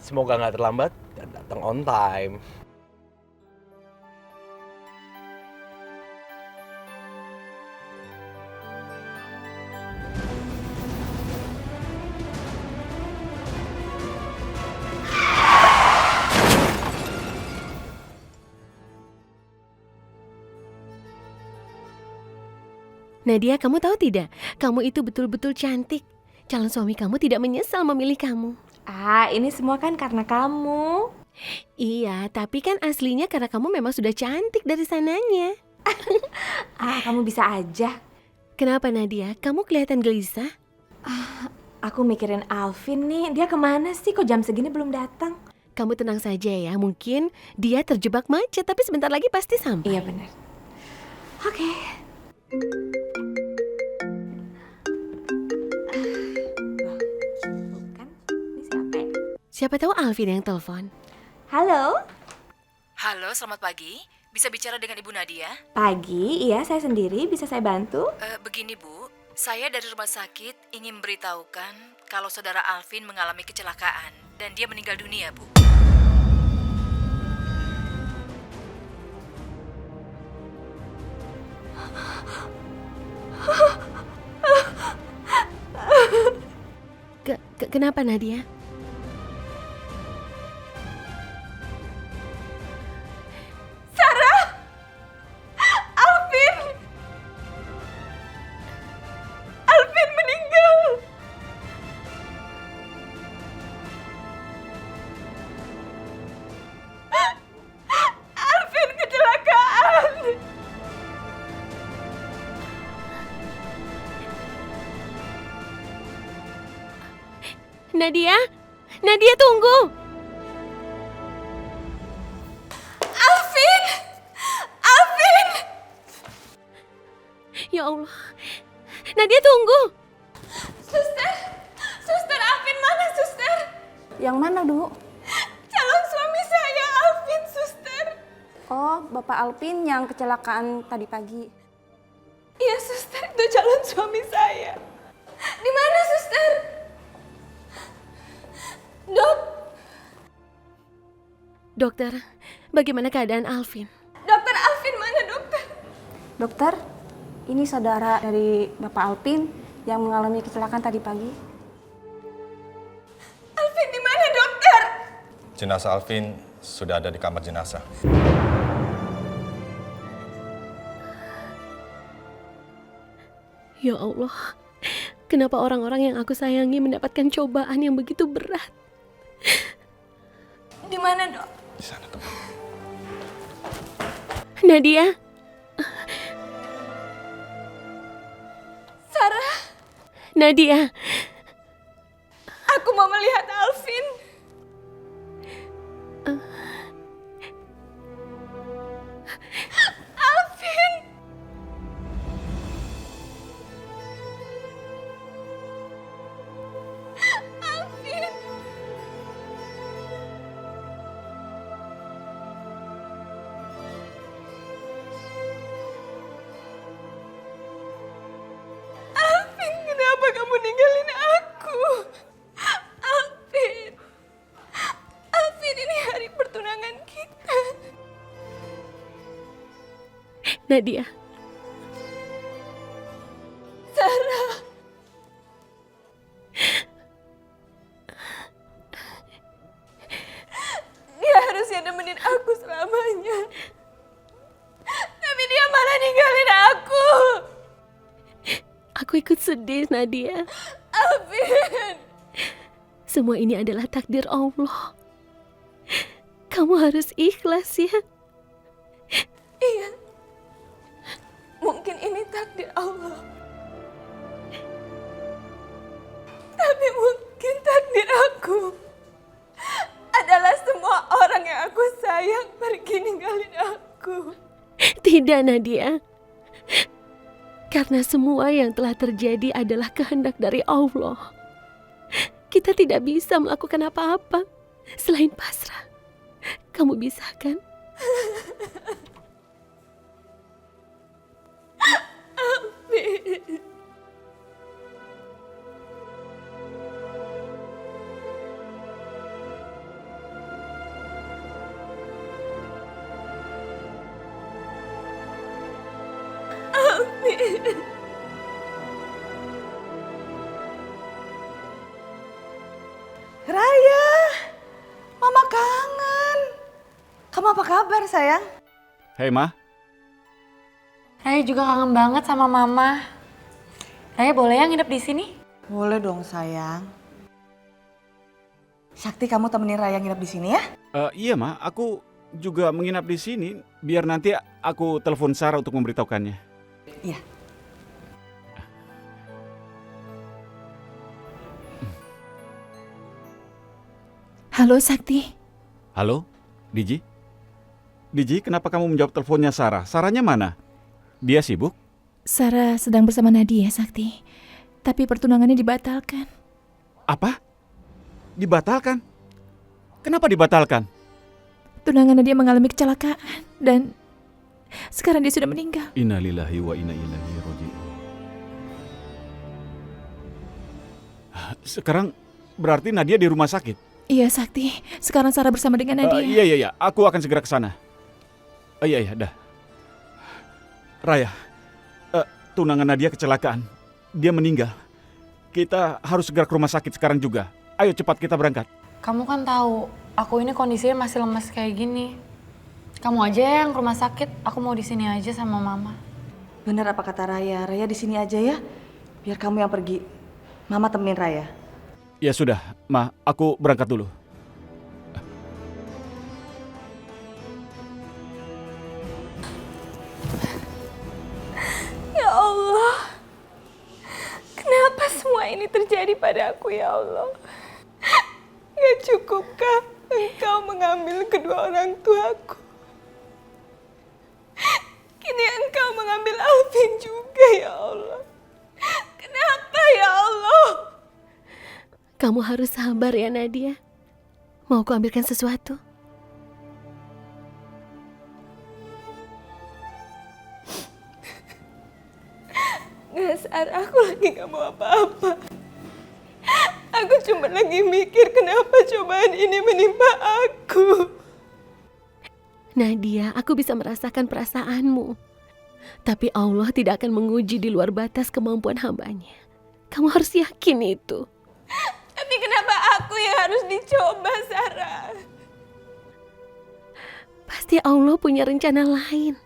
Semoga nggak terlambat dan datang on time. Nadia, kamu tahu tidak? Kamu itu betul-betul cantik. Calon suami kamu tidak menyesal memilih kamu. Ini semua kan karena kamu. Iya, tapi kan aslinya karena kamu memang sudah cantik dari sananya. Kamu bisa aja. Kenapa Nadia? Kamu kelihatan gelisah? Aku mikirin Alvin nih, dia kemana sih? Kok jam segini belum datang? Kamu tenang saja ya, mungkin dia terjebak macet, tapi sebentar lagi pasti sampai. Iya benar. Oke. Bukan? Ini siapa ya? Siapa tahu Alvin yang telepon. Halo? Halo, selamat pagi. Bisa bicara dengan Ibu Nadia? Pagi, iya saya sendiri, bisa saya bantu? Begini Bu, saya dari rumah sakit ingin memberitahukan kalau saudara Alvin mengalami kecelakaan dan dia meninggal dunia, Bu. Kenapa Nadia? Alvin meninggal! Alvin kecelakaan! Nadia? Nadia tunggu! Alvin! Alvin! Ya Allah. Nadia tunggu! Suster! Suster, Alvin mana suster? Yang mana, Du? Calon suami saya, Alvin, suster. Oh, Bapak Alvin yang kecelakaan tadi pagi. Iya, suster, itu calon suami saya. Di mana, suster? Dok, Dokter, bagaimana keadaan Alvin? dokter Alvin mana, dokter? Dokter, ini saudara dari Bapak Alvin yang mengalami kecelakaan tadi pagi. Alvin di mana, dokter? Jenazah Alvin sudah ada di kamar jenazah. Ya Allah, kenapa orang-orang yang aku sayangi mendapatkan cobaan yang begitu berat? Di mana, dok? Di sana tempat. Nadia, Sarah, Nadia, aku mau melihat Alvin. Alvin! Alvin! Alvin, kenapa kamu ninggalin aku? Alvin! Alvin, ini hari pertunangan kita. Nadia. Sarah! Dia harusnya nemenin aku selamanya. Tapi dia malah ninggalin aku. Aku ikut sedih, Nadia. Alvin! Semua ini adalah takdir Allah. Kamu harus ikhlas ya. Iya. Mungkin ini takdir Allah. Tapi mungkin takdir aku adalah semua orang yang aku sayang pergi ninggalin aku. Tidak, Nadia. Karena semua yang telah terjadi adalah kehendak dari Allah. Kita tidak bisa melakukan apa-apa selain pasrah. Kamu bisa kan? Raya, Mama kangen. Kamu apa kabar sayang? Hei Ma, Raya juga kangen banget sama Mama. Raya boleh ya nginep di sini? Boleh dong sayang. Sakti kamu temenin Raya nginep di sini ya? Iya Ma, aku juga menginap di sini. Biar nanti aku telepon Sarah untuk memberitahukannya. Iya. Halo Sakti. Halo, Diji? Diji, kenapa kamu menjawab teleponnya Sarah? Sarahnya mana? Dia sibuk? Sarah sedang bersama Nadia, Sakti. Tapi pertunangannya dibatalkan. Apa? Dibatalkan? Kenapa dibatalkan? Tunangan Nadia mengalami kecelakaan dan sekarang dia sudah meninggal. Innalillahi wa inna ilaihi raji'un. Sekarang berarti Nadia di rumah sakit? Iya Sakti, sekarang Sarah bersama dengan Nadia. Iya, aku akan segera ke sana. Iya, dah. Raya, tunangan Nadia kecelakaan. Dia meninggal. Kita harus segera ke rumah sakit sekarang juga. Ayo cepat kita berangkat. Kamu kan tahu, aku ini kondisinya masih lemas kayak gini. Kamu aja yang ke rumah sakit, aku mau di sini aja sama Mama. Bener apa kata Raya? Raya di sini aja ya. Biar kamu yang pergi. Mama temenin Raya. Ya sudah, Ma, aku berangkat dulu. Ya Allah, kenapa semua ini terjadi pada aku ya Allah? Gak cukupkah Engkau mengambil kedua orang tuaku? Kini Engkau mengambil Alvin juga ya Allah. Kenapa ya Allah? Kamu harus sabar ya Nadia. Mau aku ambilkan sesuatu? Nggak, Sarah, aku lagi gak mau apa-apa. Aku cuma lagi mikir kenapa cobaan ini menimpa aku. Nadia, aku bisa merasakan perasaanmu. Tapi Allah tidak akan menguji di luar batas kemampuan hambanya. Kamu harus yakin itu. Tapi kenapa aku yang harus dicoba, Sarah? Pasti Allah punya rencana lain.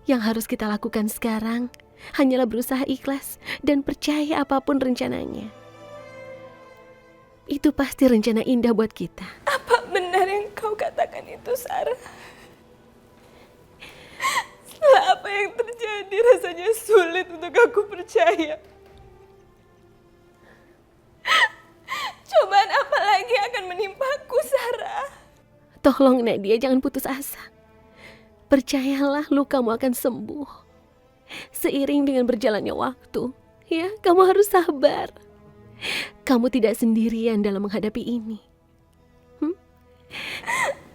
Yang harus kita lakukan sekarang hanyalah berusaha ikhlas dan percaya apapun rencananya. Itu pasti rencana indah buat kita. Apa benar yang kau katakan itu, Sarah? Setelah apa yang terjadi, rasanya sulit untuk aku percaya. Cobaan apa lagi akan menimpaku, Sarah? Tolong Nadia, jangan putus asa. Percayalah lukamu akan sembuh. Seiring dengan berjalannya waktu, ya, kamu harus sabar. Kamu tidak sendirian dalam menghadapi ini.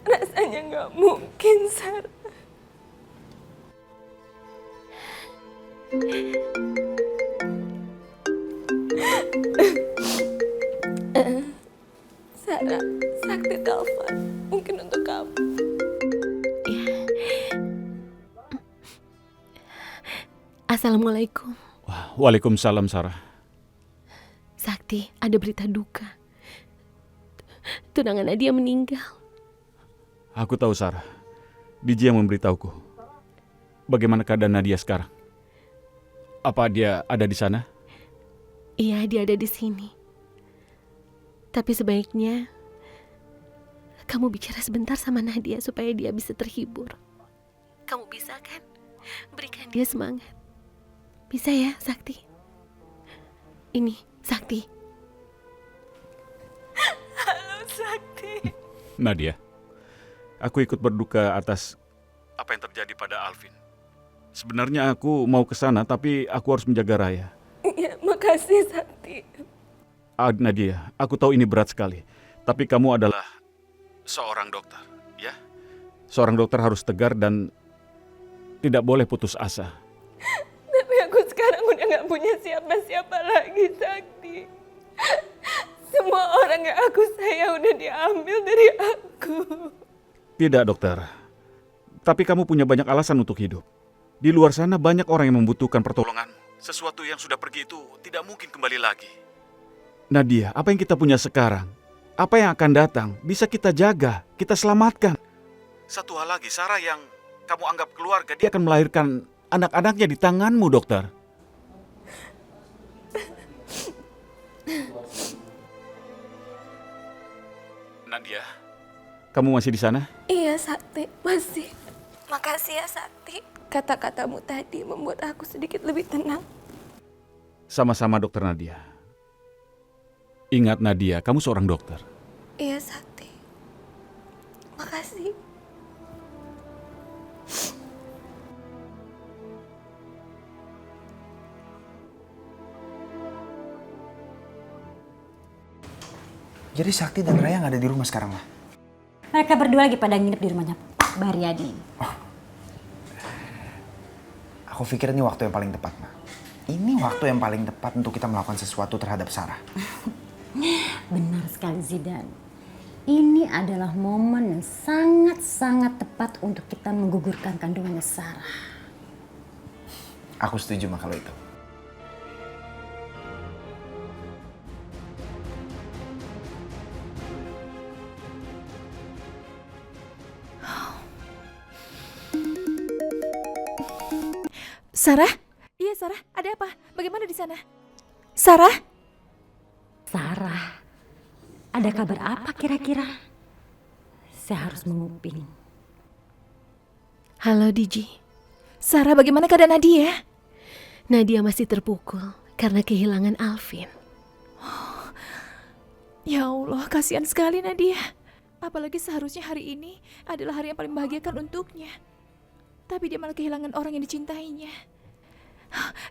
Rasanya gak mungkin, Sarah. Sarah, Sakti telepon. Mungkin untuk kamu. Assalamualaikum. Waalaikumsalam, Sarah. Sakti, ada berita duka. Tunangan Nadia meninggal. Aku tahu, Sarah. Diji yang memberitahuku. Bagaimana keadaan Nadia sekarang? Apa dia ada di sana? Iya, dia ada di sini. Tapi sebaiknya kamu bicara sebentar sama Nadia supaya dia bisa terhibur. Kamu bisa kan? Berikan dia semangat. Bisa ya, Sakti? Ini, Sakti. Halo, Sakti. Nadia, aku ikut berduka atas apa yang terjadi pada Alvin. Sebenarnya aku mau ke sana, tapi aku harus menjaga Raya. Ya, makasih, Sakti. Nadia, aku tahu ini berat sekali. Tapi kamu adalah seorang dokter, ya? Seorang dokter harus tegar dan tidak boleh putus asa. Tapi aku sekarang udah gak punya siapa-siapa lagi, Sakti. Semua orang yang aku sayang udah diambil dari aku. Tidak, dokter. Tapi kamu punya banyak alasan untuk hidup. Di luar sana banyak orang yang membutuhkan pertolongan. Sesuatu yang sudah pergi itu tidak mungkin kembali lagi. Nadia, apa yang kita punya sekarang, apa yang akan datang, bisa kita jaga, kita selamatkan. Satu hal lagi, Sarah yang kamu anggap keluarga, dia akan melahirkan anak-anaknya di tanganmu, dokter. Nadia, kamu masih di sana? Iya, Sakti, masih. Makasih ya, Sakti. Kata-katamu tadi membuat aku sedikit lebih tenang. Sama-sama, dokter Nadia. Ingat Nadia, kamu seorang dokter. Iya, Sakti. Makasih. Jadi Sakti dan Raya nggak ada di rumah sekarang, Ma? Mereka berdua lagi pada nginep di rumahnya Pak Baryadi. Aku pikir ini waktu yang paling tepat, Ma. Ini waktu yang paling tepat untuk kita melakukan sesuatu terhadap Sarah. Benar sekali Zidan. Ini adalah momen yang sangat-sangat tepat untuk kita menggugurkan kandungannya Sarah. Aku setuju, Ma, kalau itu. Sarah? Iya, Sarah. Ada apa? Bagaimana di sana? Sarah? Sarah, ada kabar apa kira-kira? Saya harus menguping. Halo Diji. Sarah, bagaimana keadaan Nadia? Nadia masih terpukul karena kehilangan Alvin. Ya Allah, kasihan sekali Nadia. Apalagi seharusnya hari ini adalah hari yang paling membahagiakan untuknya. Tapi dia malah kehilangan orang yang dicintainya.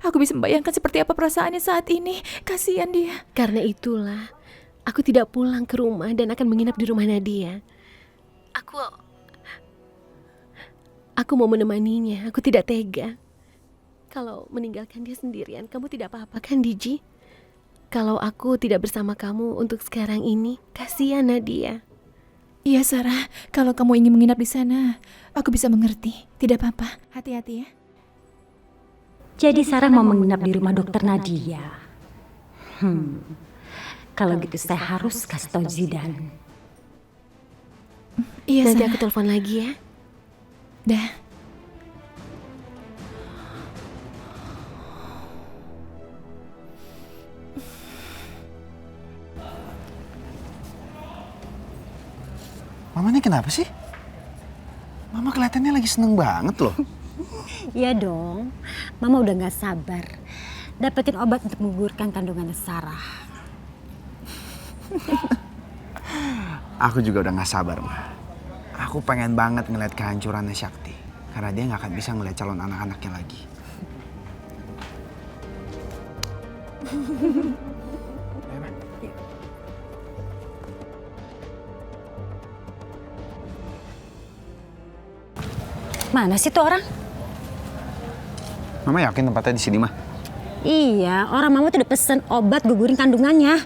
Aku bisa membayangkan seperti apa perasaannya saat ini. Kasihan dia. Karena itulah, aku tidak pulang ke rumah dan akan menginap di rumah Nadia. Aku mau menemaninya, aku tidak tega. Kalau meninggalkan dia sendirian, kamu tidak apa-apa kan, Diji? Kalau aku tidak bersama kamu untuk sekarang ini, kasihan Nadia. Iya, Sarah. Kalau kamu ingin menginap di sana, aku bisa mengerti. Tidak apa-apa. Hati-hati ya. Jadi Sarah mau menginap di rumah dokter Nadia. Kalau gitu saya harus kasih tahu Zidan. Iya, Nanti Sarah. aku telepon lagi ya. Dah. Mama ini kenapa sih? Mama kelihatannya lagi seneng banget loh. Iya dong, Mama udah gak sabar dapetin obat untuk menggugurkan kandungannya Sarah. Aku juga udah gak sabar, Ma. Aku pengen banget ngeliat kehancurannya Sakti. Karena dia gak akan bisa ngeliat calon anak-anaknya lagi. Mana sih tuh orang? Mama yakin tempatnya di sini, Ma? Iya, orang Mama tuh udah pesen obat gugurin kandungannya.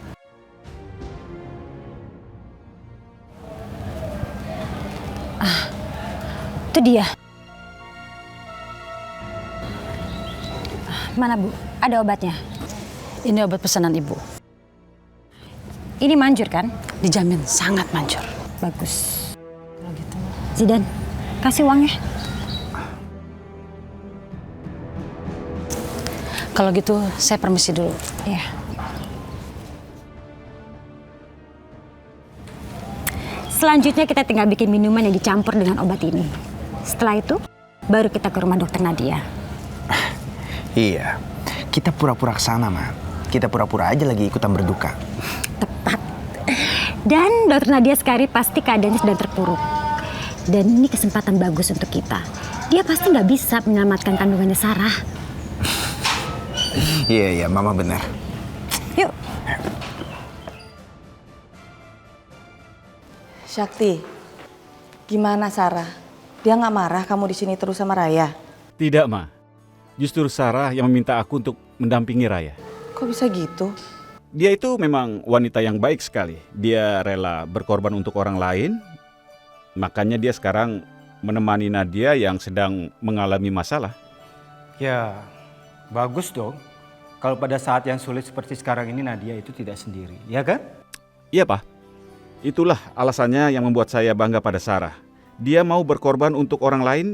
Itu dia. Mana Bu? Ada obatnya? Ini obat pesanan Ibu. Ini manjur kan? Dijamin sangat manjur. Bagus. Kalau gitu. Zidan, kasih uangnya. Kalau gitu saya permisi dulu. Iya. Selanjutnya kita tinggal bikin minuman yang dicampur dengan obat ini. Setelah itu, baru kita ke rumah dokter Nadia. Iya. Kita pura-pura kesana, Ma. Kita pura-pura aja lagi ikutan berduka. Tepat. Dan dokter Nadia sekarang pasti keadaannya sedang terpuruk. Dan ini kesempatan bagus untuk kita. Dia pasti nggak bisa menyelamatkan kandungannya Sarah. Iya, Mama benar. Yuk. Sakti, gimana Sarah? Dia nggak marah kamu di sini terus sama Raya? Tidak, Ma. Justru Sarah yang meminta aku untuk mendampingi Raya. Kok bisa gitu? Dia itu memang wanita yang baik sekali. Dia rela berkorban untuk orang lain. Makanya dia sekarang menemani Nadia yang sedang mengalami masalah. Ya, bagus dong. kalau pada saat yang sulit seperti sekarang ini Nadia itu tidak sendiri, ya kan? Iya, Pak. Itulah alasannya yang membuat saya bangga pada Sarah. Dia mau berkorban untuk orang lain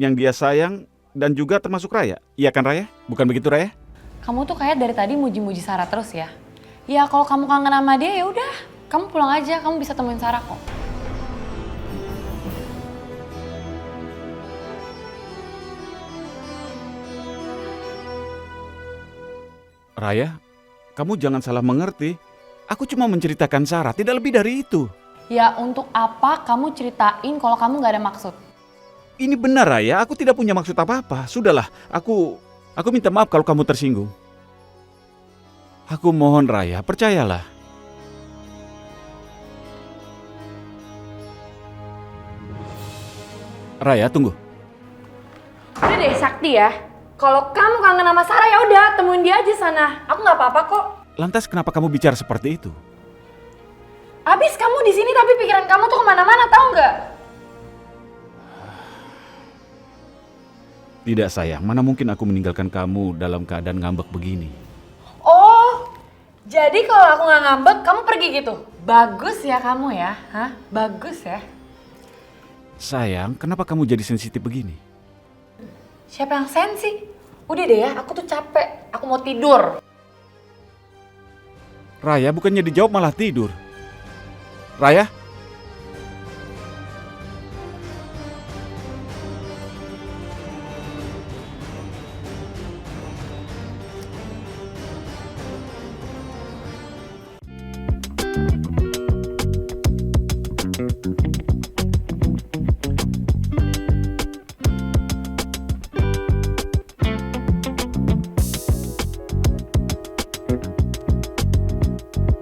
yang dia sayang dan juga termasuk Raya. Iya kan Raya? Bukan begitu Raya? Kamu tuh kayak dari tadi muji-muji Sarah terus ya. Ya kalau kamu kangen sama dia ya udah, kamu pulang aja, kamu bisa temuin Sarah kok. Raya, kamu jangan salah mengerti. Aku cuma menceritakan Sarah, tidak lebih dari itu. Ya untuk apa kamu ceritain kalau kamu gak ada maksud? Ini benar Raya, aku tidak punya maksud apa-apa. Sudahlah, aku minta maaf kalau kamu tersinggung. Aku mohon Raya, percayalah. Raya, tunggu. Udah deh Sakti ya. Kalau kamu kangen sama Sarah ya udah temuin dia aja sana. Aku nggak apa-apa kok. Lantas kenapa kamu bicara seperti itu? Abis kamu di sini tapi pikiran kamu tuh kemana-mana tahu nggak? Tidak sayang, mana mungkin aku meninggalkan kamu dalam keadaan ngambek begini. Oh, jadi kalau aku nggak ngambek kamu pergi gitu? Bagus ya kamu ya, hah? Bagus ya. Sayang, kenapa kamu jadi sensitif begini? Siapa yang sensi? Udah deh ya, aku tuh capek. Aku mau tidur. Raya, bukannya dijawab malah tidur. Raya?